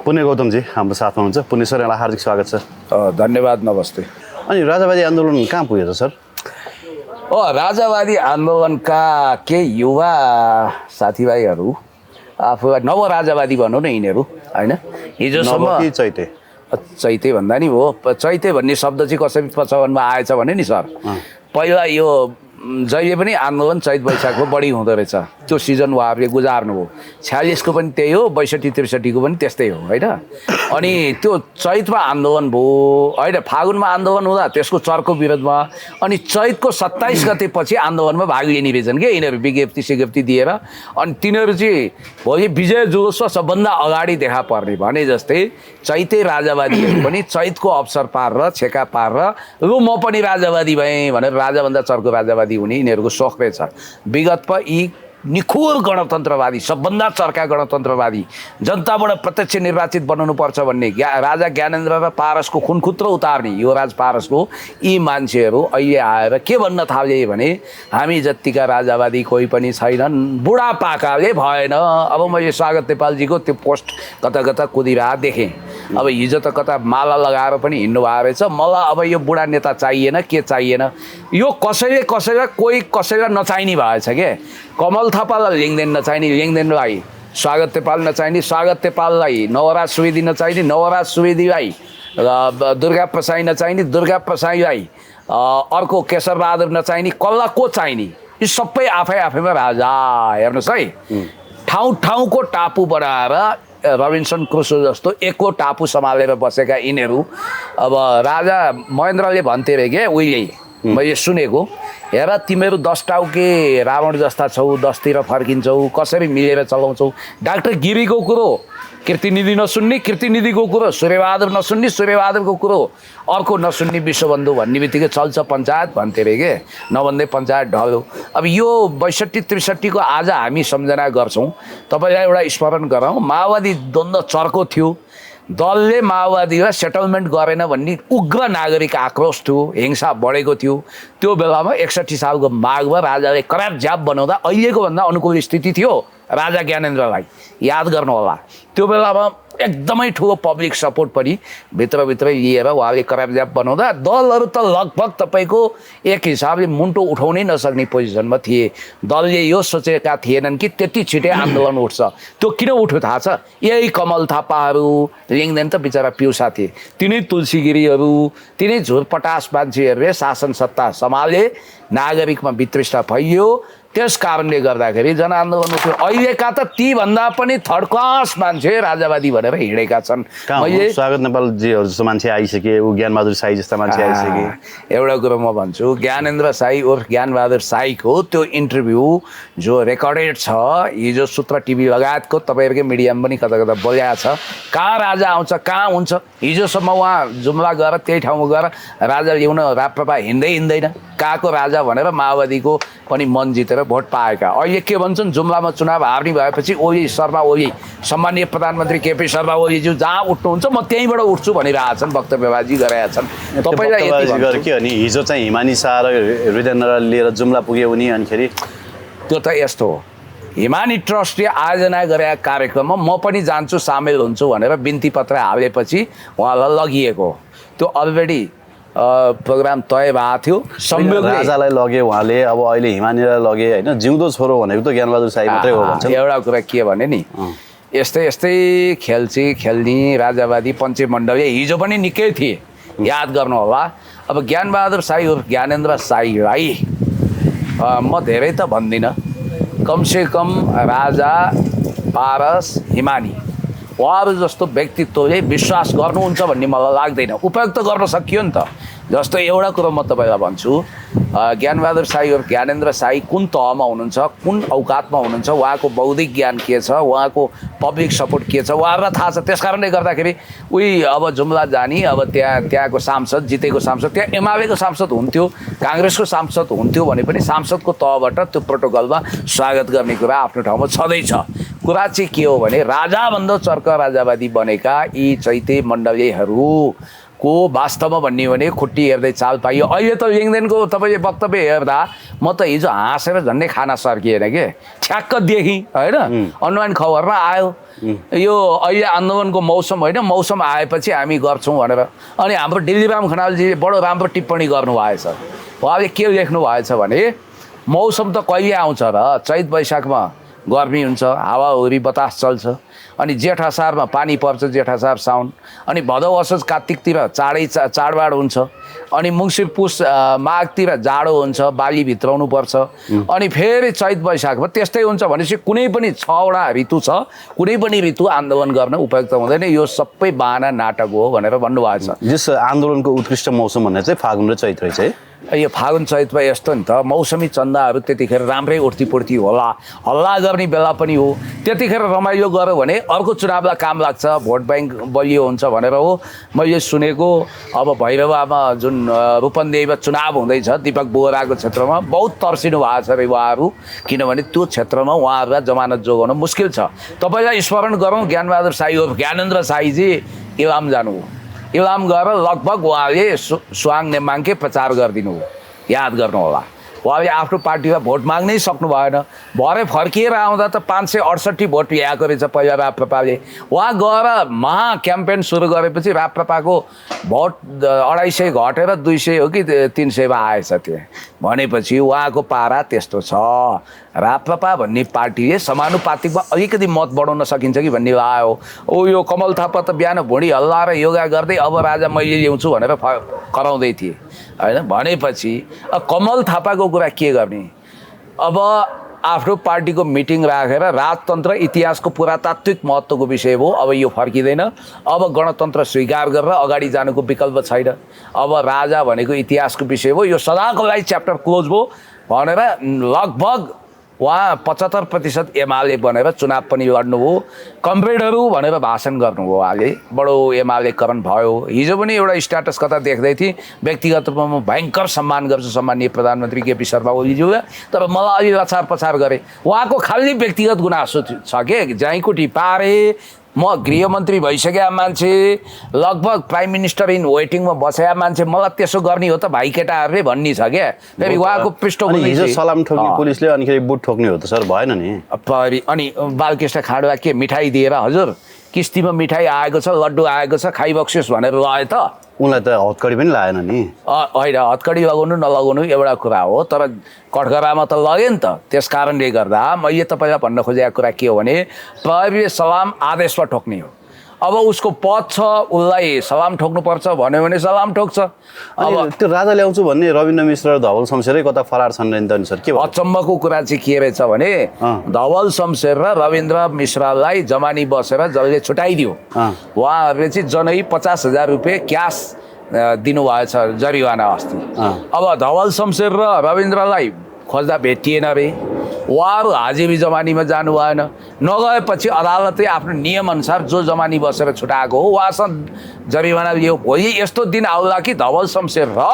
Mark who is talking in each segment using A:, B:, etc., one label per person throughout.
A: पुण्य गौतमजी हाम्रो साथमा हुनुहुन्छ। पुण्य सर, यहाँलाई हार्दिक स्वागत छ।
B: धन्यवाद, नमस्ते।
A: अनि राजावादी आन्दोलन कहाँ पुगेछ सर?
B: राजावादी आन्दोलनका केही युवा साथीभाइहरू आफूलाई नवराजावादी भनौँ न, यिनीहरू होइन, हिजोसम्म चैते भन्दा नि हो। चैते भन्ने शब्द चाहिँ कसरी प्रचलनमा आएछ भने नि सर, पहिला यो जहिले पनि आन्दोलन चैत वैशाखको बढी हुँदो रहेछ। त्यो सिजन उहाँहरूले गुजार्नुभयो। 46को पनि त्यही हो, 62-63को पनि त्यस्तै हो होइन। अनि त्यो चैतमा आन्दोलन भयो होइन, फागुनमा आन्दोलन हुँदा त्यसको चर्को विरोधमा, अनि चैतको 27 गतेपछि आन्दोलनमा भाग लिने रहेछन् कि यिनीहरू, विज्ञप्ति सिज्ञप्ति दिएर। अनि तिनीहरू चाहिँ भोलि विजय जुलुसमा सबभन्दा अगाडि देखा पर्ने भने जस्तै चैते राजावादीहरू पनि चैतको अवसर पारेर छेका पारेर लु म पनि राजावादी भएँ भनेर राजाभन्दा चर्को राजावादी हुने यिनीहरूको सोख रहेछ। विगतमा यी निखोर गणतन्त्रवादी, सबभन्दा चर्का गणतन्त्रवादी, जनताबाट प्रत्यक्ष निर्वाचित बनाउनुपर्छ भन्ने राजा ज्ञानेन्द्र र पारसको खुनखुत्रो उतार्ने युवराज पारसको यी मान्छेहरू अहिले आएर के भन्न थाले भने हामी जत्तिका राजावादी कोही पनि छैनन्, बुढापाकाले भएन। अब मैले स्वागत नेपालजीको त्यो पोस्ट कता कता कुदिरहेको देखेँ। अब हिजो त कता माला लगाएर पनि हिँड्नु भएको रहेछ। मलाई अब यो बुढा नेता चाहिएन, के चाहिएन, यो कसैले कोही कसैलाई नचाहिने भएछ के। कमल थापालाई लेङदेन नचाहिने, लेङदेनलाई स्वागत नेपाल नचाहिने, स्वागत नेपाललाई नवराज सुवेदी नचाहिने, नवराज सुवेदीलाई दुर्गा प्रसाई नचाहिने, दुर्गा प्रसाईलाई अर्को केशरबहादुर नचाहिने, कसलाई को चाहिने, यी सबै आफैमा राजा। हेर्नुहोस् है, ठाउँ टापु बनाएर रबिन्सन क्रुसो जस्तो एकको टापु सम्हालेर बसेका यिनीहरू। अब राजा महेन्द्रले भन्थे अरे के उहिले मैले सुनेको, हेर तिमीहरू 10 टाउके रावण जस्ता छौ, 10तिर फर्किन्छौ, कसरी मिलेर चलाउँछौ। डाक्टर गिरीको कुरो कीर्तिनिधि नसुन्ने, कीर्तिनिधिको कुरो सूर्यबहादुर नसुन्ने, सूर्यबहादुरको कुरो अर्को नसुन्ने विश्वबन्धु भन्ने बित्तिकै चल्छ पञ्चायत भन्थे अरे के, नभन्दै पञ्चायत ढल्यो। अब यो 62-63को आज हामी सम्झना गर्छौँ। तपाईँलाई एउटा स्मरण गराउँ, माओवादी द्वन्द्व चर्को थियो, दलले माओवादीलाई सेटलमेन्ट गरेन भन्ने उग्र नागरिक आक्रोश थियो, हिंसा बढेको थियो। त्यो बेलामा 61 सालको माघमा राजाले करार ज्याप बनाउँदा अहिलेको भन्दा अनुकूल स्थिति थियो राजा ज्ञानेन्द्रलाई, याद गर्नु होला। त्यो बेलामा एकदमै ठुलो पब्लिक सपोर्ट पनि भित्रभित्रै लिएर उहाँले करार ज्याप बनाउँदा दलहरू त लगभग तपाईँको एक हिसाबले मुन्टो उठाउनै नसक्ने पोजिसनमा थिए। दलले यो सोचेका थिएनन् कि त्यति छिटै आन्दोलन उठ्छ। त्यो किन उठ्यो थाहा छ? यही कमल थापाहरू, लेङदेन त बिचरा पिउसा थिए, तिनै तुलसी गिरीहरू, तिनै झुरपटास मान्छेहरूले शासन सत्ता सम्हाले, नागरिकमा वितृष्णा फैलियो। त्यस कारणले गर्दाखेरि जनआन्दोलन उठ्यो। अहिलेका त तीभन्दा पनि थर्ड क्लास मान्छे राजावादी भनेर हिँडेका छन्।
A: मैले स्वागत नेपालजीहरू जस्तो मान्छे आइसके, ऊ ज्ञानबहादुर साई जस्ता मान्छे आइसके।
B: एउटा कुरो म भन्छु, ज्ञानेन्द्र साई उर्फ ज्ञानबहादुर साईको त्यो इन्टरभ्यू जो रेकर्डेड छ, हिजो सूत्र टिभी लगायतको तपाईँहरूकै मिडियामा पनि कता कता बोलाएको छ, कहाँ राजा आउँछ, कहाँ हुन्छ। हिजोसम्म उहाँ जुम्ला गएर त्यही ठाउँमा गएर राजा ल्याउन राप्रपा हिँड्दैन, कहाँको राजा भनेर माओवादीको पनि मन जितेर भोट पाएका। अहिले के भन्छन्, जुम्लामा चुनाव हार्ने भएपछि ओली शर्मा ओली, सम्मानीय प्रधानमन्त्री केपी शर्मा ओलीज्यू जहाँ उठ्नुहुन्छ म त्यहीँबाट उठ्छु भनिरहेछन्, वक्तव्यबाजी गरेका छन्।
A: तपाईँलाई के भने हिजो चाहिँ हिमानी शाह र हृदयेन्द्र लिएर जुम्ला पुग्यो उनी, अनिखेरि
B: त्यो त यस्तो हो, हिमानी ट्रस्टले आयोजना गरेका कार्यक्रममा म पनि जान्छु, सामेल हुन्छु भनेर बिन्ती पत्र हालेपछि उहाँलाई लगिएको। त्यो अलरेडी प्रोग्राम तय भएको थियो।
A: राजालाई लगे उहाँले, अब अहिले हिमानीलाई लगे होइन। जिउँदो छोरो भनेको त ज्ञानबहादुर साई मात्रै हो भन्छ।
B: एउटा कुरा के भने नि, यस्तै खेल्ने राजावादी पञ्चमण्डली हिजो पनि निकै थिए, याद गर्नु होला। अब ज्ञानबहादुर साई उर्फ ज्ञानेन्द्र साईलाई म धेरै त भन्दिनँ, कमसेकम राजा पारस हिमानी उहाँहरू जस्तो व्यक्तित्वले विश्वास गर्नुहुन्छ भन्ने मलाई लाग्दैन। उपयुक्त गर्न सकियो नि त। जस्तो एउटा कुरो म तपाईँलाई भन्छु, ज्ञानबहादुर साई और ज्ञानेन्द्र साई कुन तहमा हुनुहुन्छ, कुन औकातमा हुनुहुन्छ, उहाँको बौद्धिक ज्ञान के छ, उहाँको पब्लिक सपोर्ट के छ उहाँहरूलाई थाहा छ। त्यस कारणले गर्दाखेरि उही अब जुम्ला जाने, अब त्यहाँको सांसद, जितेको सांसद, त्यहाँ एमालेको सांसद हुन्थ्यो, काङ्ग्रेसको सांसद हुन्थ्यो भने पनि सांसदको तहबाट त्यो प्रोटोकलमा स्वागत गर्ने कुरा आफ्नो ठाउँमा छँदैछ। कुरा चाहिँ के हो भने राजाभन्दा चर्का राजावादी बनेका यी चैते मण्डलीहरू को वास्तवमा भन्ने हो भने खुट्टी हेर्दै चाल पाइयो। अहिले त लिङ्गदेनको तपाईँले वक्तव्य हेर्दा म त हिजो हाँसेर झन्डै खाना सर्किएन के, ठ्याक्क देखेँ होइन। अनलाइन खबरमा आयो यो अहिले आन्दोलनको मौसम होइन, मौसम आएपछि हामी गर्छौँ भनेर। अनि हाम्रो डिल्लीराम खनालजीले बडो राम्रो टिप्पणी गर्नुभएछ। उहाँले के लेख्नु भएछ भने मौसम त कहिले आउँछ र, चैत वैशाखमा गर्मी हुन्छ, हावाहुरी बतास चल्छ, अनि जेठ असारमा पानी पर्छ, जेठ असार साउन, अनि भदौ असोज कार्तिकतिर चाडबाड हुन्छ, अनि मङ्सिर पुस माघतिर जाडो हुन्छ, बाली भित्राउनु पर्छ, अनि फेरि चैत वैशाखमा त्यस्तै हुन्छ। भनेपछि कुनै पनि 6वटा ऋतु छ, कुनै पनि ऋतु आन्दोलन गर्न उपयुक्त हुँदैन, यो सबै बाहना नाटक हो भनेर भन्नुभएको छ।
A: जस आन्दोलनको उत्कृष्ट मौसम भन्ने चाहिँ फागुन र चैत रहेछ है।
B: यो फागुन चैतमा यस्तो नि त, मौसमी चन्दाहरू त्यतिखेर राम्रै उर्तीपुर्ती होला, हल्ला गर्ने बेला पनि हो। त्यतिखेर रमाइलो गऱ्यो भने अर्को चुनावलाई काम लाग्छ, भोट ब्याङ्क बलियो हुन्छ भनेर हो। मैले सुनेको अब भैरवामा जुन रूपन्देहीमा चुनाव हुँदैछ दिपक बोहराको क्षेत्रमा बहुत तर्सिनु भएको छ अरे उहाँहरू, किनभने त्यो क्षेत्रमा उहाँहरूलाई जमानत जोगाउन मुस्किल छ। तपाईँलाई स्मरण गरौँ, ज्ञानबहादुर साई हो ज्ञानेन्द्र साईजी इलाम जानु, इलाम गएर लगभग उहाँले सुवाङ नेमाङकै प्रचार गरिदिनु हो, याद गर्नु होला। उहाँले आफ्नो पार्टीमा भोट माग्नै सक्नु भएन, भरे फर्किएर आउँदा त 568 भोट ल्याएको रहेछ पहिला राप्रपाले। उहाँ गएर महा क्याम्पेन सुरु गरेपछि राप्रपाको भोट 250 घटेर 200 हो कि 300मा आएछ त्यो। भनेपछि उहाँको पारा त्यस्तो छ। राप्रपा भन्ने पार्टीले समानुपातिकमा अलिकति मत बढाउन सकिन्छ कि भन्ने आयो। ओ यो कमल थापा त बिहान भुँडी हल्लाएर योगा गर्दै अब राजा मैले ल्याउँछु भनेर कराउँदै थिए होइन। भनेपछि कमल थापाको कुरा के गर्ने, अब आफ्नो पार्टीको मिटिङ राखेर राजतन्त्र इतिहासको पुरातात्विक महत्त्वको विषय हो, अब यो फर्किँदैन, अब गणतन्त्र स्वीकार गरेर अगाडि जानुको विकल्प छैन, अब राजा भनेको इतिहासको विषय हो, यो सदाको लागि च्याप्टर क्लोज भयो भनेर लगभग उहाँ 75% एमाले बनेर चुनाव पनि लड्नुभयो। कमरेडहरू भनेर भाषण गर्नुभयो, उहाँले बडो एमालेकरण भयो। हिजो पनि एउटा स्ट्याटस कता देख्दै थिएँ, व्यक्तिगत रूपमा म भयङ्कर सम्मान गर्छु सम्माननीय प्रधानमन्त्री केपी शर्मा ओलीज्यू, तर मलाई अलि लछार पछार गरेँ। उहाँको खालि व्यक्तिगत गुनासो छ के, जाइकुटी पारे, म गृहमन्त्री भइसकेका मान्छे, लगभग प्राइम मिनिस्टर इन वेटिङमा बसेका मान्छे, मलाई त्यसो गर्ने हो त भाइ केटाहरूले भन्ने छ क्या। फेरि उहाँको पृष्ठभूमि
A: हिजो सलाम ठोक्ने पुलिसले अनिखेरि बुट ठोक्ने हो त सर, भएन नि।
B: अनि बालकृष्ण खाँडवा के मिठाई दिएर हजुर किस्तीमा मिठाई आएको छ, लड्डु आएको छ, खाइबक्सियोस् भनेर लगायो त।
A: उनलाई त हतकडी पनि लागेन नि।
B: होइन, हतकडी लगाउनु नलगाउनु एउटा कुरा हो, तर कठघरामा त लग्यो नि त। त्यस कारणले गर्दा मैले तपाईँलाई भन्न खोजेको कुरा के हो भने प्रहरीले सलाम आदेशमा ठोक्ने हो। अब उसको पद छ, उसलाई सलाम ठोक्नुपर्छ भन्यो भने सलाम ठोक्छ।
A: अब त्यो राजा ल्याउँछु भन्ने रविन्द्र मिश्र र धवल शमशेरै कता फरार छन् नि त सर, के भयो?
B: अचम्मको कुरा चाहिँ के रहेछ भने धवल शमशेर र रविन्द्र मिश्रलाई जमानी बसेर जसले छुट्याइदियो उहाँहरूले चाहिँ जनै 50,000 रुपियाँ क्यास दिनुभएछ जरिवाना अस्ति। अब धवल शमशेर र रविन्द्रलाई खोज्दा भेटिएन रे, उहाँहरू हाजिरी जमानीमा जानु भएन। नगएपछि अदालतले आफ्नो नियमअनुसार जो जमानी बसेर छुटाएको हो उहाँसँग जरिवाना लियो। भोलि यस्तो दिन आउला कि धवल शमशेर र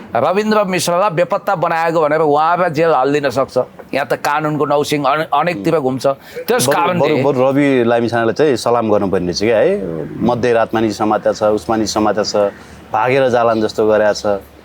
B: रविन्द्र मिश्रलाई बेपत्ता बनाएको भनेर उहाँलाई जेल हालिदिन सक्छ। यहाँ त कानुनको नौसिङ अनेकतिर घुम्छ। त्यस कारणले
A: रवि लामिछानेलाई चाहिँ सलाम गर्नुपर्ने छ क्या है। मध्यरातमा नि समात्या छ, उसमा नि समात्या छ, भागेर जालान जस्तो गरेको छ।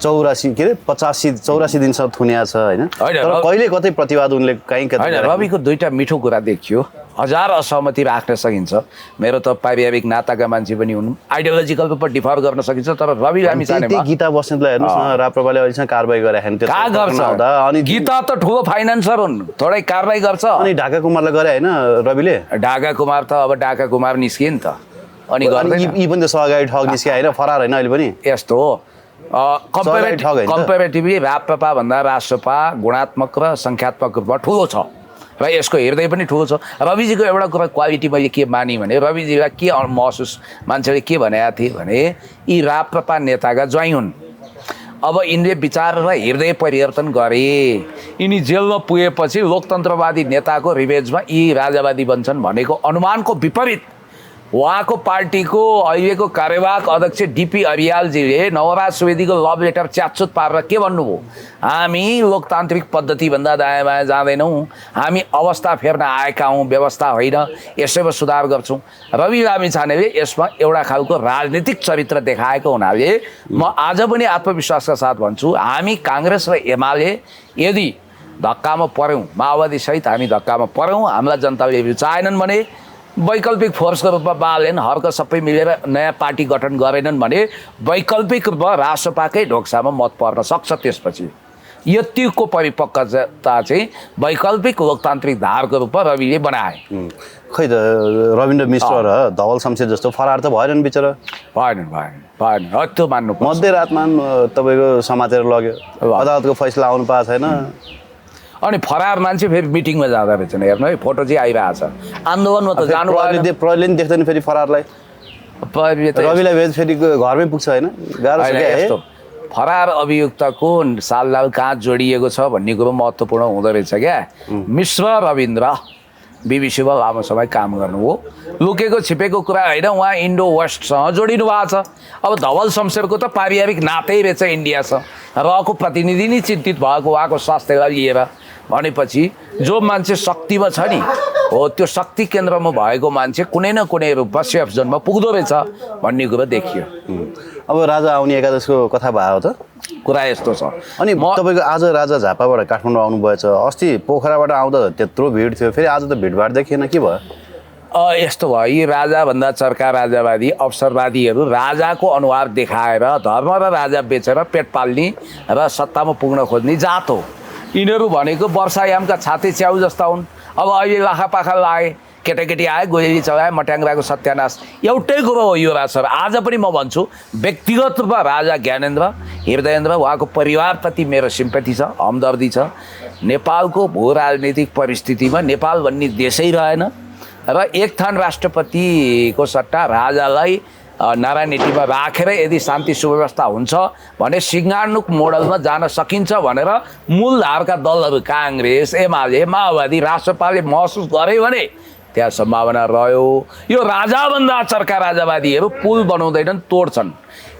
A: 84 दिनसम्म थुनिया छ होइन। तर कहिले कतै प्रतिवाद उनले कहीँ
B: होइन। रविको दुईटा मिठो कुरा देखियो, हजार असहमति राख्न सकिन्छ। मेरो त पारिवारिक नाताका मान्छे पनि हुन्, आइडियोलोजिकल रूपमा डिफर गर्न सकिन्छ, तर रवि लामिछानेमा
A: गीता बस्नेतलाई हेर्नुहोस् न, राप्रपाले अहिलेसम्म कारबाही गरेन त्यो
B: कहाँ गर्छ। अनि गीता त ठुलो फाइनान्सर हुन्, थोरै कारबाही गर्छ।
A: अनि ढाका कुमारलाई गरे होइन रविले?
B: ढाका कुमार त अब ढाका कुमार निस्किए नि त, अनि
A: यी पनि त सहगाडी ठग निस्किए होइन, फरार होइन अहिले पनि।
B: यस्तो हो कम्पेरेटिभली राप्रपा भन्दा राष्ट्रपा गुणात्मक र सङ्ख्यात्मक रूपमा ठुलो छ र यसको हृदय पनि ठुलो छ। रविजीको एउटा कुरा क्वालिटी मैले के माने भने रविजीलाई के महसुस मान्छेले के भनेका थिए भने यी राप्रपा नेताका ज्वाइँ हुन्। अब यिनले विचार र हृदय परिवर्तन गरे, यिनी जेलमा पुगेपछि लोकतन्त्रवादी नेताको रिभेजमा यी राजावादी बन्छन् भनेको अनुमानको विपरीत उहाँको पार्टीको अहिलेको कार्यवाहक अध्यक्ष डिपी अरियालजीले नवराज सुवेदीको लभ लेटर च्यातचुत पारेर के भन्नुभयो, हामी लोकतान्त्रिक पद्धतिभन्दा दायाँ बायाँ जाँदैनौँ, हामी अवस्था फेर्न आएका हौँ, व्यवस्था होइन, यसैमा सुधार गर्छौँ। रवि लामिछानेले यसमा एउटा खालको राजनीतिक चरित्र देखाएको हुनाले म आज पनि आत्मविश्वासका साथ भन्छु, हामी काङ्ग्रेस र एमाले यदि धक्कामा पऱ्यौँ, माओवादीसहित हामी धक्कामा पऱ्यौँ, हामीलाई जनताले रुचाएनन् भने, वैकल्पिक फोर्सको रूपमा बालेन हर्क सबै मिलेर नयाँ पार्टी गठन गरेनन् भने वैकल्पिक रूपमा रासपाकै ढोक्सामा मत पर्न सक्छ। त्यसपछि यतिको परिपक्वता चाहिँ वैकल्पिक लोकतान्त्रिक धारको रूपमा रविले बनाए।
A: खै त रविन्द्र मिश्र र धवल शमशेर जस्तो फरार त भएनन् बिचरा।
B: भएन त्यो मान्नु पर्छ।
A: मध्यरातमा तपाईँको समातेर लग्यो, अदालतको फैसला आउनु पाएको छैन।
B: अनि फरार मान्छे फेरि मिटिङमा जाँदा रहेछन्, हेर्नु है, फोटो चाहिँ आइरहेको छ। आन्दोलनमा त जानु
A: प्रहरीले नि देख्दैन फेरि फरारलाई, रविलाई भेज फेरि घरमै पुग्छ होइन, गाह्रो छ क्या।
B: फरार अभियुक्तको साललाल कहाँ जोडिएको छ भन्ने कुरो महत्त्वपूर्ण हुँदो रहेछ क्या। मिश्र रविन्द्र बिबिसीमा लामो समय काम गर्नुभयो, लुकेको छिपेको कुरा होइन, उहाँ इन्डो वेस्टसँग जोडिनु भएको छ। अब धवल शमशेरको त पारिवारिक नातै रहेछ इन्डियासँग, रहेको प्रतिनिधि नै चिन्तित भएको उहाँको स्वास्थ्यलाई लिएर भनेपछि जो मान्छे शक्तिमा छ नि हो, त्यो शक्ति केन्द्रमा भएको मान्छे कुनै न कुनै रूपमा सेफ जोनमा पुग्दो रहेछ भन्ने कुरो देखियो।
A: अब राजा आउने एकादशको कथा भयो त,
B: कुरा यस्तो छ।
A: अनि तपाईँको आज राजा झापाबाट काठमाडौँ आउनुभएछ, अस्ति पोखराबाट आउँदा त्यत्रो भिड थियो, फेरि आज त भिडभाड देखिएन, के भयो?
B: यस्तो भयो, यी राजाभन्दा चर्का राजावादी अवसरवादीहरू राजाको अनुहार देखाएर धर्म र राजा बेचेर पेट पाल्ने र सत्तामा पुग्न खोज्ने जात हो। यिनीहरू भनेको वर्षायामका छाते च्याउ जस्ता हुन्। अब अहिले लाखापाखा लाए, केटाकेटी आए, गोली चलाए, मट्याङ्ग्राको सत्यानाश, एउटै कुरो हो यो राज सर। आज पनि म भन्छु, व्यक्तिगत रूपमा राजा ज्ञानेन्द्र हृदयेन्द्र उहाँको परिवारप्रति मेरो सिम्पैथी छ, हमदर्दी छ। नेपालको भू राजनीतिक परिस्थितिमा नेपाल भन्ने देशै रहेन र एक थान राष्ट्रपतिको सट्टा राजालाई नारायणहिटीमा राखेर यदि शान्ति सुव्यवस्था हुन्छ भने सिङ्गानुक मोडलमा जान सकिन्छ भनेर मूलधारका दलहरू काङ्ग्रेस, एमाले, माओवादी, राष्ट्रपाले महसुस गरे भने त्यहाँ सम्भावना रह्यो। यो राजाभन्दा चर्का राजावादीहरू पुल बनाउँदैनन्, तोड्छन्।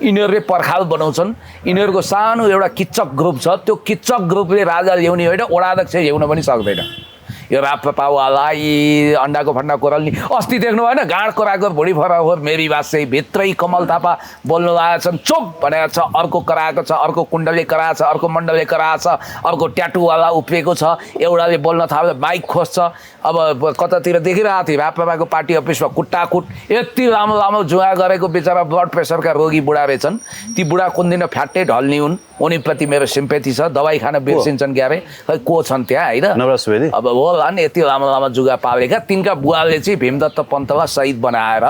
B: यिनीहरूले पर्खाल बनाउँछन्। यिनीहरूको सानो एउटा किच्चक ग्रुप छ, त्यो किच्चक ग्रुपले राजा ल्याउने होइन, वडाध्यक्ष ल्याउन पनि सक्दैन। यो राप्रपावाला यी अन्डाको फन्डा कोरल्नी, अस्ति देख्नु भएन, गाँड कोराकोर भुँडी फराकोर मेरी बासे भित्रै कमल थापा बोल्नु लागेको छन्, चुप भनेको छ, अर्को कराएको छ, अर्को कुण्डले कराएको छ, अर्को मण्डलले कराएको छ, अर्को ट्याटुवाला उभिएको छ, एउटाले बोल्न थाल्दा माइक खोज्छ। अब कतातिर देखिरहेको थियो राप्रपाको पार्टी अफिसमा कुट्टाकुट, यति लामो लामो जुवा गरेको बिचरा ब्लड प्रेसरका रोगी बुढा रहेछन्। ती बुढा कुन दिन फ्याट्टै ढल्ने हुन्, उनीप्रति मेरो सिम्पेथी छ। दबाई खान बिर्सिन्छन् क्यारे, खै को छन् त्यहाँ होइन। अब होला नि यति लामो लामो जुगा पालेका, तिनका बुवाले चाहिँ भीमदत्त पन्तलाई शहीद बनाएर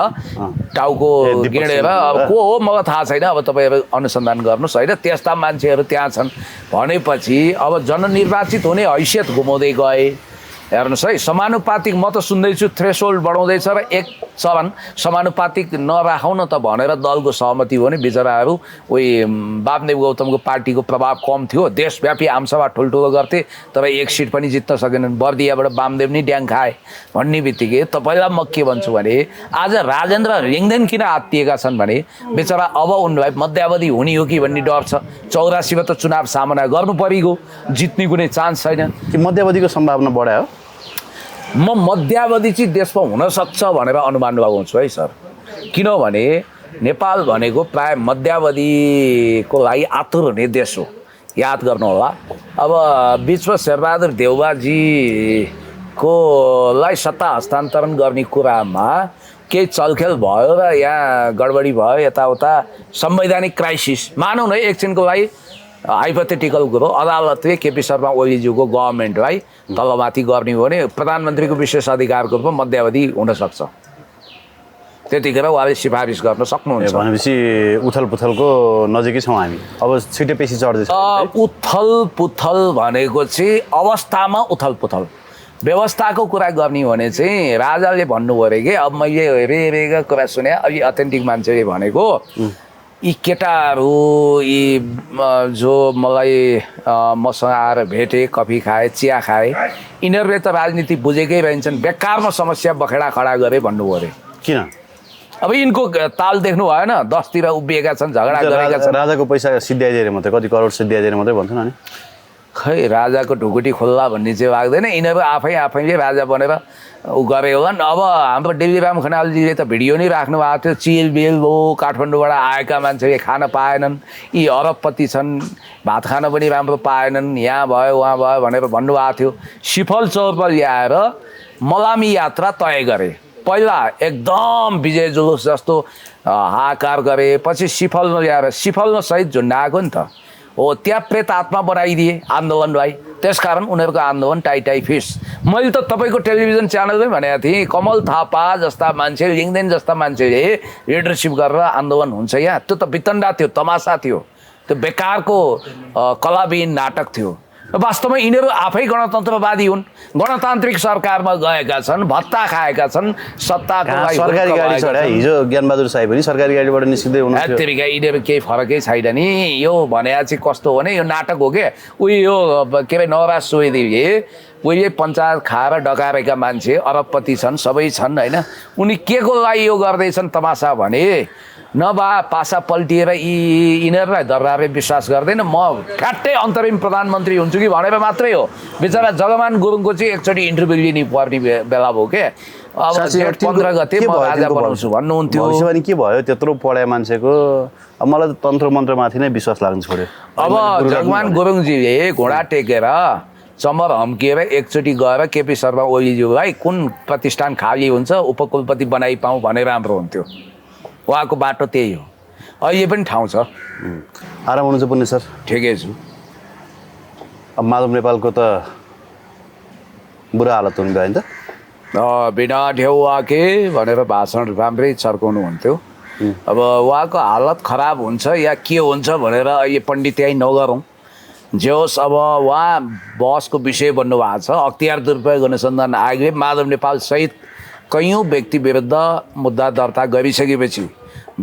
B: टाउको गिँडेर, अब को हो मलाई थाहा छैन, अब तपाईँहरू अनुसन्धान गर्नुहोस् होइन। त्यस्ता मान्छेहरू त्यहाँ छन् भनेपछि अब जननिर्वाचित हुने हैसियत गुमाउँदै गए। हेर्नुहोस् है, समानुपातिक म त सुन्दैछु थ्रेसहोल्ड बढाउँदैछ र एक चरण समानुपातिक नराखौँ न त भनेर दलको सहमति हो नि। बिचराहरू उही वामदेव गौतमको पार्टीको प्रभाव कम थियो, देशव्यापी आमसभा ठुल्ठुलो गर्थे तर एक सिट पनि जित्न सकेनन्। बर्दियाबाट वामदेव नै ड्याङ खाए भन्ने बित्तिकै तपाईँलाई म के भन्छु भने आज राजेन्द्र रिङदेन किन आत्तिएका छन् भने बिचरा अब उनलाई मध्यावधि हुने हो कि भन्ने डर छ। 84मा त चुनाव सामना गर्नु परेको, जित्ने कुनै चान्स छैन।
A: कि मध्यावधिको सम्भावना बढायो?
B: म मध्यावधि चाहिँ देशमा हुनसक्छ भनेर अनुमान लगाउँछु है सर। किनभने नेपाल भनेको प्राय मध्यावधिको लागि आतुर हुने देश हो, याद गर्नुहोला। अब बिचमा शेरबहादुर देउवाजीको लाई सत्ता हस्तान्तरण गर्ने कुरामा केही चलखेल भयो र यहाँ गडबडी भयो, यताउता संवैधानिक क्राइसिस मानौँ न एकछिनको लागि, हाइपोथेटिकल कुरो, अदालतले केपी शर्मा ओलीज्यूको गभर्मेन्टलाई तलमाथि गर्ने हो भने प्रधानमन्त्रीको विशेष अधिकारको रूपमा मध्यावधि हुनसक्छ। त्यतिखेर उहाँले सिफारिस गर्न सक्नुहुन्छ।
A: भनेपछि उथल पुथलको नजिकै छौँ हामी, अब छिटै पेसी चढ्दैछ।
B: उथल पुथल भनेको चाहिँ अवस्थामा उथल पुथल, व्यवस्थाको कुरा गर्ने हो भने चाहिँ राजाले भन्नुभयो अरे कि, अब मैले हेरेका कुरा सुने, अलि अथेन्टिक मान्छेले भनेको यी केटाहरू यी जो मलाई मसँग आएर भेटे, कफी खाए, चिया खाए, यिनीहरूले त राजनीति बुझेकै रहन्छन्, बेकारमा समस्या बखेडा खडा गरे भन्नुभयो अरे।
A: किन?
B: अब यिनको ताल देख्नु भएन, 10तिर उभिएका छन्, झगडा गरेका छन्।
A: राजाको पैसा सिद्ध्याइदिएर मात्रै, कति करोड सिद्ध्याइदिएर मात्रै भन्छन् अनि
B: खै राजाको ढुकुटी खोल्ला भन्ने चाहिँ लाग्दैन। यिनीहरू आफैले राजा बनेर ऊ गरे होलान्। अब हाम्रो डेलीराम खनालजीले त भिडियो नै राख्नु भएको थियो, चिलबिल हो, काठमाडौँबाट आएका मान्छेले खान पाएनन्, यी अरबपति छन्, भात खान पनि राम्रो पाएनन्, यहाँ भयो वहाँ भयो भनेर भन्नुभएको थियो। सिफल चौरमा ल्याएर मलामी यात्रा तय गरे। पहिला एकदम विजय जुलुस जस्तो हाहाकार गरे, पछि सिफलमा ल्याएर सिफलमा सहित झुन्डाएको नि त हो, त्यहाँ प्रेतात्मा बनाइदिए आन्दोलनलाई। त्यसकारण उनीहरूको आन्दोलन टाइटाई फिस। मैले त तपाईँको टेलिभिजन च्यानलमै भनेको थिएँ, कमल थापा जस्ता मान्छे, लिङ्गदेन जस्ता मान्छेले लिडरसिप गरेर आन्दोलन हुन्छ यहाँ, त्यो त वितण्डा थियो, तमासा थियो, त्यो बेकारको कलाविहीन नाटक थियो। वास्तवमा यिनीहरू आफै गणतन्त्रवादी हुन्, गणतान्त्रिक सरकारमा गएका छन्, भत्ता खाएका छन्, सत्ताको लागि
A: सरकारी गाडी चढ्या। हिजो ज्ञानबहादुर साई पनि सरकारी गाडीबाट निस्किँदै हुनुहुन्छ।
B: त्यतिका यिनीहरू केही फरकै छैन नि। यो भने चाहिँ कस्तो हो भने यो नाटक हो क्या। उयो यो के अरे नवराज सोहीदेवीले उहिले पञ्चायत खाएर डकाएका मान्छे अरबपति छन्, सबै छन् होइन, उनी के को लागि यो गर्दैछन् तमासा भने नभए पासा पल्टिएर यिनीहरूलाई दरबारले विश्वास गर्दैन, म ठ्याट्टै अन्तरिम प्रधानमन्त्री हुन्छु कि भनेर मात्रै हो। बिचरा जगमान गुरुङको चाहिँ एकचोटि इन्टरभ्यू लिनु पर्ने बेला भयो क्या। अब 15 गते म राजा बनाउँछु भन्नुहुन्थ्यो।
A: भविष्यवाणी के भयो त्यत्रो पढाए मान्छेको? अब मलाई त तन्त्र मन्त्रमाथि नै विश्वास लाग्न छोड्यो।
B: अब जगमान गुरुङजीले घोडा टेकेर चमर हम्किएर एकचोटि गएर केपी शर्मा ओलीज्यूलाई कुन प्रतिष्ठान खाली हुन्छ उपकुलपति बनाइपाउँ भने राम्रो हुन्थ्यो। उहाँको बाटो त्यही हो। अहिले पनि ठाउँ छ।
A: आराम हुनुहुन्छ पुण्य सर?
B: ठिकै छु।
A: अब माधव नेपालको त बुरा हालत हुनुभयो नि त?
B: बिना ढेउवा के भनेर भाषण राम्रै छर्काउनु हुन्थ्यो। अब उहाँको हालत खराब हुन्छ या के हुन्छ भनेर अहिले पण्डित्याइ नगरौँ। जे होस्, अब उहाँ बहसको विषय बन्नुभएको छ। अख्तियार दुरुपयोग अनुसन्धान आयोगले माधव नेपाल सहित कैयौँ व्यक्ति विरुद्ध मुद्दा दर्ता गरिसकेपछि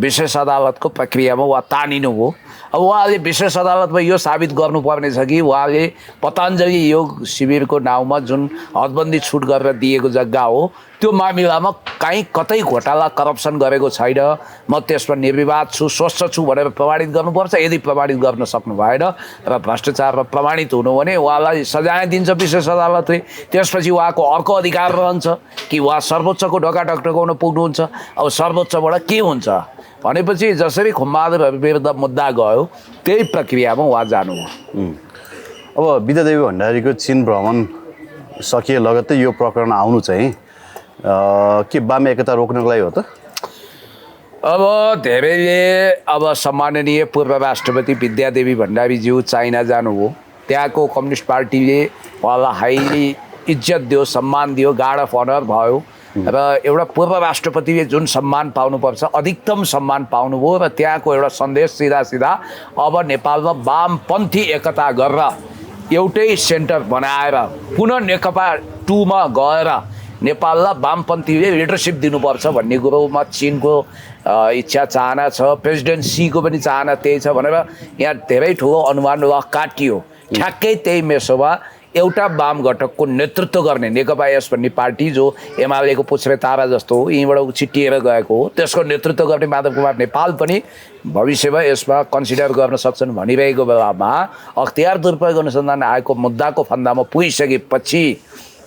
B: विशेष अदालतको प्रक्रियामा उहाँ तानिनु हो। अब उहाँले विशेष अदालतमा यो साबित गर्नुपर्ने छ कि उहाँले पतञ्जलि योग शिविरको नाउँमा जुन हदबन्दी छुट गरेर दिएको जग्गा हो त्यो मामिलामा कहीँ कतै घोटाला करप्सन गरेको छैन, म त्यसमा निर्विवाद छु, स्वस्थ छु भनेर प्रमाणित गर्नुपर्छ। यदि प्रमाणित गर्न सक्नु भएन र भ्रष्टाचारमा प्रमाणित हुनु भने उहाँलाई सजाय दिन्छ विशेष अदालतले। त्यसपछि उहाँको अर्को अधिकार रहन्छ कि उहाँ सर्वोच्चको ढोका टक्टकाउन पुग्नुहुन्छ। अब सर्वोच्चबाट के हुन्छ भनेपछि जसरी खुम्बहादुरहरू विरुद्ध मुद्दा गयो त्यही प्रक्रियामा उहाँ जानु हो।
A: अब विद्यादेवी भण्डारीको चीन भ्रमण सकिए लगत्तै यो प्रकरण आउनु चाहिँ के वाम एकता रोक्नको लागि हो त?
B: अब धेरैले अब सम्माननीय पूर्व राष्ट्रपति विद्यादेवी भण्डारीज्यू चाइना जानु हो। त्यहाँको कम्युनिस्ट पार्टीले उहाँलाई हाइली इज्जत दियो, सम्मान दियो, गार्ड अफ अनर भयो र एउटा पूर्व राष्ट्रपतिले जुन सम्मान पाउनुपर्छ अधिकतम सम्मान पाउनुभयो। र त्यहाँको एउटा सन्देश सिधा अब नेपालमा वामपन्थी एकता गरेर एउटै सेन्टर बनाएर पुनः नेकपा 2 मा गएर नेपाललाई वामपन्थीले लिडरसिप दिनुपर्छ भन्ने कुरोमा चीनको इच्छा चाहना छ। प्रेसिडेन्ट सीको पनि चाहना त्यही छ भनेर यहाँ धेरै ठुलो अनुमान काटियो। ठ्याक्कै त्यही मेसोमा एउटा वाम घटकको नेतृत्व गर्ने नेकपा एस भन्ने पार्टी जो एमालेको पुच्छरे तारा जस्तो हो, यहीँबाट छिटिएर गएको हो, त्यसको नेतृत्व गर्ने माधव कुमार नेपाल पनि भविष्यमा यसमा कन्सिडर गर्न सक्छन् भनिरहेको बेलामा अख्तियार दुरुपयोग अनुसन्धान आयोगको मुद्दाको फन्दामा पुगिसकेपछि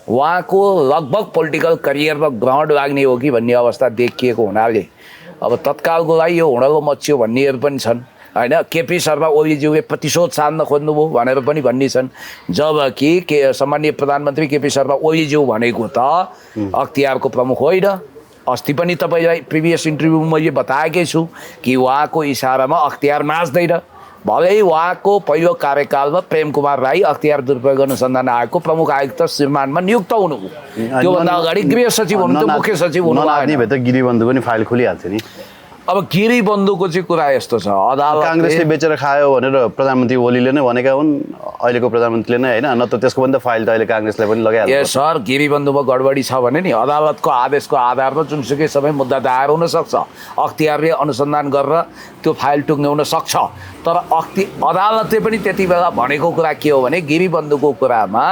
B: उहाँको लगभग पोलिटिकल करियरमा ग्राउन्ड लाग्ने हो कि भन्ने अवस्था देखिएको हुनाले अब तत्कालको लागि यो हुँडलो मच्यो भन्नेहरू पनि छन् होइन। केपी शर्मा ओलीज्यूले प्रतिशोध साध्न खोज्नुभयो भनेर पनि भन्ने छन्, जबकि सम्माननीय प्रधानमन्त्री केपी शर्मा ओलीज्यू भनेको त अख्तियारको प्रमुख होइन। अस्ति पनि तपाईँलाई प्रिभियस इन्टरभ्यूमा मैले बताएकै छु कि उहाँको इसारामा अख्तियार नाच्दैन। भलै उहाँको पहिलो कार्यकालमा प्रेम कुमार राई अख्तियार दुरुपयोग अनुसन्धान आयोगको प्रमुख आयुक्त श्रीमानमा नियुक्त हुनुभयो। त्योभन्दा अगाडि गृह सचिव हुनुहुन्थ्यो, मुख्य सचिव हुनुहुन्थ्यो।
A: गिरीबन्धु पनि फाइल खोलिहाल्थ्यो नि।
B: अब गिरीबन्धुको चाहिँ कुरा यस्तो छ, अदालत
A: काङ्ग्रेसले बेचेर खायो भनेर प्रधानमन्त्री ओलीले नै भनेका हुन्, अहिलेको प्रधानमन्त्रीले नै होइन, न त त्यसको पनि त फाइल त अहिले काङ्ग्रेसले पनि लगाइहाल्छ।
B: ए सर, गिरीबन्धुमा गडबडी छ भने नि अदालतको आदेशको आधारमा जुनसुकै समय मुद्दा दायर हुनसक्छ, अख्तियारले अनुसन्धान गरेर त्यो फाइल टुङ्ग्याउन सक्छ। तर अदालतले पनि त्यति बेला भनेको कुरा के हो भने गिरीबन्धुको कुरामा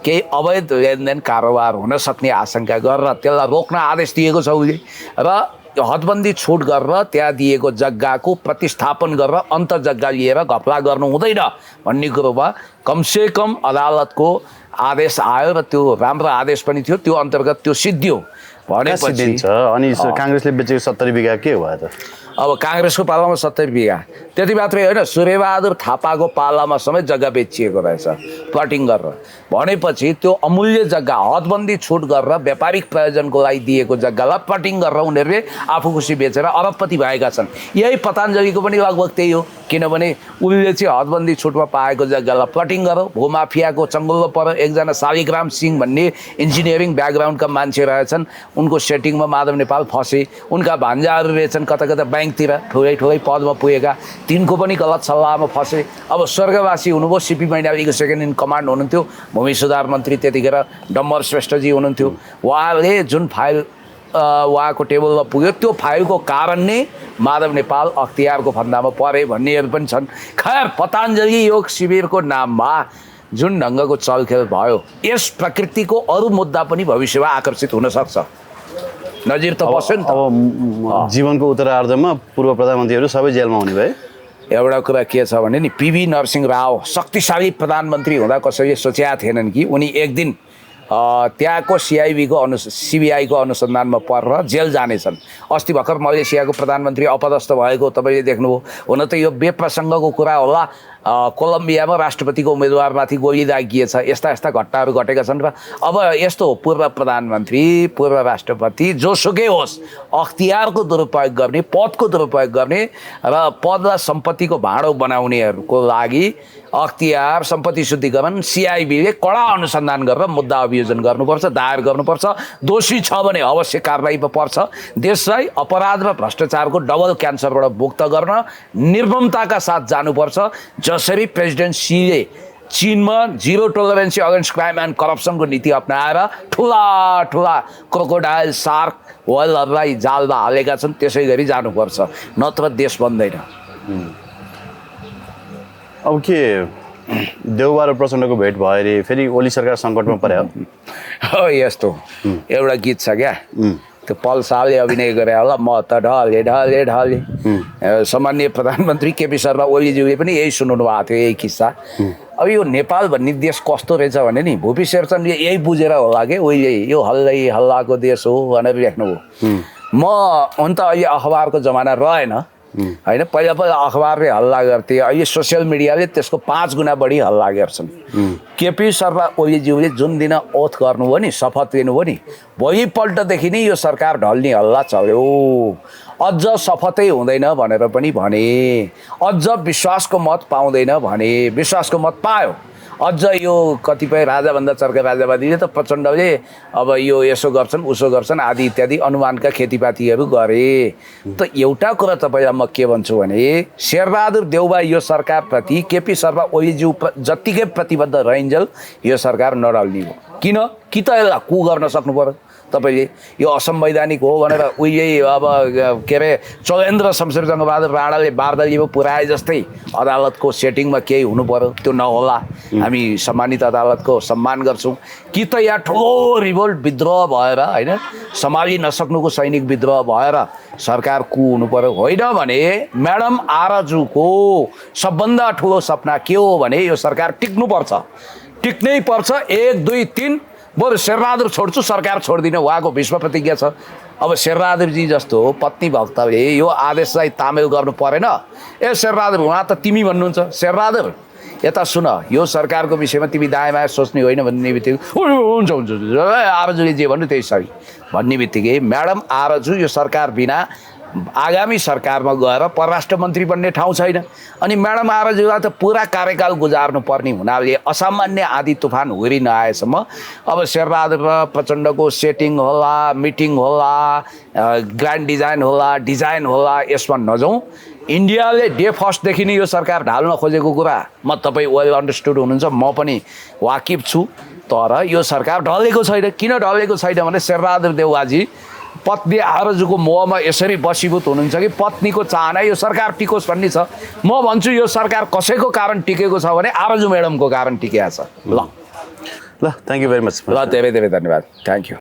B: केही अवैध लेनदेन कारोबार हुन सक्ने आशंका गरेर त्यसलाई रोक्न आदेश दिएको छ उसले। र हदबन्दी छुट गरेर त्यहाँ दिएको जग्गाको प्रतिस्थापन गरेर अन्त जग्गा लिएर घपला गर्नु हुँदैन भन्ने कुरोमा कमसेकम अदालतको आदेश आयो र त्यो राम्रो आदेश पनि थियो, त्यो अन्तर्गत त्यो सिद्धियो भनेपछि।
A: अनि काङ्ग्रेसले बेचेको 70 बिघा के भयो त?
B: अब काङ्ग्रेसको पालामा 70 बिघा, त्यति मात्रै होइन, सूर्यबहादुर थापाको पालामा समेत जग्गा बेचिएको रहेछ प्लटिङ गरेर। भनेपछि त्यो अमूल्य जग्गा हदबन्दी छुट गरेर व्यापारिक प्रयोजनको लागि दिएको जग्गालाई प्लटिङ गरेर उनीहरूले आफू खुसी बेचेर अरबपति भएका छन्। यही पतञ्जलिको पनि लगभग त्यही हो, किनभने उसले चाहिँ हदबन्दी छुटमा पाएको जग्गालाई प्लटिङ गर्यो, भूमाफियाको चङ्गुलमा पऱ्यो। एकजना शालिग्राम सिंह भन्ने इन्जिनियरिङ ब्याकग्राउन्डका मान्छे रहेछन्, उनको सेटिङमा माधव नेपाल फसे। उनका भान्जाहरू रहेछन् कता कता ब्याङ्कतिर ठुलै ठुलै पदमा पुगेका, तिनको पनि गलत सल्लाहमा फसे। अब स्वर्गवासी हुनुभयो सिपी मैनालीको सेकेन्ड इन कमान्ड हुनुहुन्थ्यो, भूमि सुधार मन्त्री त्यतिखेर डम्बर श्रेष्ठजी हुनुहुन्थ्यो। उहाँले जुन फाइल उहाँको टेबलमा पुग्यो त्यो फाइलको कारण नै माधव नेपाल अख्तियारको फन्दामा परे भन्नेहरू पनि छन्। खैर, पतञ्जलि योग शिविरको नाममा जुन ढङ्गको चलखेल भयो, यस प्रकृतिको अरू मुद्दा पनि भविष्यमा आकर्षित हुन सक्छ। नजिर त बस्यो नि त।
A: अब जीवनको उत्तरार्धमा पूर्व प्रधानमन्त्रीहरू सबै जेलमा हुने भए।
B: एउटा कुरा के छ भने नि, पिभी नरसिंह राव शक्तिशाली प्रधानमन्त्री हुँदा कसैले सोचेका थिएनन् कि उनी एक दिन त्यहाँको सिबिआईको अनुसन्धानमा परेर जेल जानेछन्। अस्ति भर्खर मलेसियाको प्रधानमन्त्री अपदस्थ भएको तपाईँले देख्नुभयो। हुन त यो बेप्रसङ्गको कुरा होला, कोलम्बियामा राष्ट्रपतिको उम्मेदवारमाथि गोली दागिएछ, यस्ता यस्ता घटनाहरू घटेका छन्। र अब यस्तो पूर्व प्रधानमन्त्री, पूर्व राष्ट्रपति जोसुकै होस्, अख्तियारको दुरुपयोग गर्ने, पदको दुरुपयोग गर्ने र पद र सम्पत्तिको भाँडो बनाउनेहरूको लागि अख्तियार सम्पत्ति शुद्धिकरण सिआइबीले कडा अनुसन्धान गरेर मुद्दा अभियोजन गर्नुपर्छ, दायर गर्नुपर्छ। दोषी छ भने अवश्य कारबाहीमा पर्छ। देशलाई अपराध र भ्रष्टाचारको डबल क्यान्सरबाट मुक्त गर्न निर्ममताका साथ जानुपर्छ। जसरी प्रेसिडेन्ट सीले चीनमा जिरो टोलरेन्सी अगेन्स्ट क्राइम एन्ड करप्सनको नीति अपनाएर ठुला ठुला क्रोकोडाइल, सार्क, व्हेलहरूलाई जालमा हालेका छन्, त्यसै गरी जानुपर्छ, नत्र देश बन्दैन।
A: अब के देउबा र प्रचण्डको भेट भयो अरे, फेरि ओली सरकार सङ्कटमा पर्यो।
B: हो, यस्तो एउटा गीत छ क्या, त्यो पल शाहले अभिनय गरे होला, म त ढले ढले ढले। सामान्य प्रधानमन्त्री केपी शर्मा ओलीज्यूले पनि यही सुनाउनु भएको थियो, यही किस्सा। अब यो नेपाल भन्ने देश कस्तो रहेछ भने नि, भूपी शेरचनले यही बुझेर होला कि ओलीले यो हल्लाको देश हो भनेर लेख्नुभयो। म हुन त अहिले अखबारको जमाना रहेन होइन, पहिला पहिला अखबारले हल्ला गर्थे, अहिले सोसियल मिडियाले त्यसको 5 गुणा बढी हल्ला गर्छन्। केपी शर्मा ओलीज्यूले जुन दिन ओथ गर्नुभयो नि, शपथ लिनुभयो नि, भोलिपल्टदेखि नै यो सरकार ढल्ने हल्ला चल्यो। अझ शपथै हुँदैन भनेर पनि भने, अझ विश्वासको मत पाउँदैन भने, विश्वासको मत पायो। अझ यो कतिपय राजाभन्दा चर्का राजावादीले त प्रचण्डले अब यो यसो गर्छन् उसो गर्छन् आदि इत्यादि अनुमानका खेतीपातीहरू गरे। त एउटा कुरा तपाईँलाई म के भन्छु भने, शेरबहादुर देउबा यो सरकारप्रति केपी शर्मा ओलीज्यू जत्तिकै प्रतिबद्ध रहन्जेल यो सरकार नडल्ने हो। किन कि त यसलाई कु गर्न सक्नु पर्यो तपाईँले, यो असंवैधानिक हो भनेर उहिले अब के अरे चौलेन्द्र शमशेरजङ्गबहादुर राणाले बारदलीमा पुर्याए जस्तै अदालतको सेटिङमा केही हुनु पर्यो, त्यो नहोला। हामी सम्मानित अदालतको सम्मान गर्छौँ। कि त यहाँ ठुलो रिभोल्ट विद्रोह भएर होइन, सम्हालि नसक्नुको सैनिक विद्रोह भएर सरकार कु हुनु पर्यो, होइन भने म्याडम आरजुको सबभन्दा ठुलो सपना के हो भने यो सरकार टिक्नुपर्छ, टिक्नै पर्छ। 1 2 3 बरु शेरबहादुर छोड्छु, सरकार छोड्दिनँ, उहाँको भीष्म प्रतिज्ञा छ। अब शेरबहादुरजी जस्तो पत्नी भक्तले यो आदेशलाई तामेल गर्नु परेन। ए शेरबहादुर, उहाँ त तिमी भन्नुहुन्छ, शेरबहादुर यता सुन, यो सरकारको विषयमा तिमी दायाँ बायाँ सोच्ने होइन भन्ने बित्तिकै हुन्छ हुन्छ आरजुले जे भन्नु त्यही सही भन्ने बित्तिकै म्याडम आरजु यो सरकार बिना आगामी सरकारमा गएर परराष्ट्र मन्त्री बन्ने ठाउँ छैन। अनि म्याडम आरजुलाई त पुरा कार्यकाल गुजार्नु पर्ने हुनाले असामान्य आँधी तुफान हुरी नआएसम्म अब शेरबहादुर र प्रचण्डको सेटिङ होला, मिटिङ होला, ग्रान्ड डिजाइन होला, यसमा नजाउँ। इन्डियाले डे फर्स्टदेखि नै यो सरकार ढाल्न खोजेको कुरा म तपाईँ वेल अन्डरस्टुड हुनुहुन्छ, म पनि वाकिफ छु। तर यो सरकार ढलेको छैन। किन ढलेको छैन भने शेरबहादुर देउवाजी पत्नी आरजुको मोहमा यसरी बसीभूत हुनुहुन्छ कि पत्नीको चाहना यो सरकार टिकोस् भन्ने छ। म भन्छु यो सरकार कसैको कारण टिकेको छ भने आरजु म्याडमको कारण टिकेको छ। ल
A: थ्याङ्क यू भेरी मच।
B: ल धेरै धेरै धन्यवाद, थ्याङ्क यू।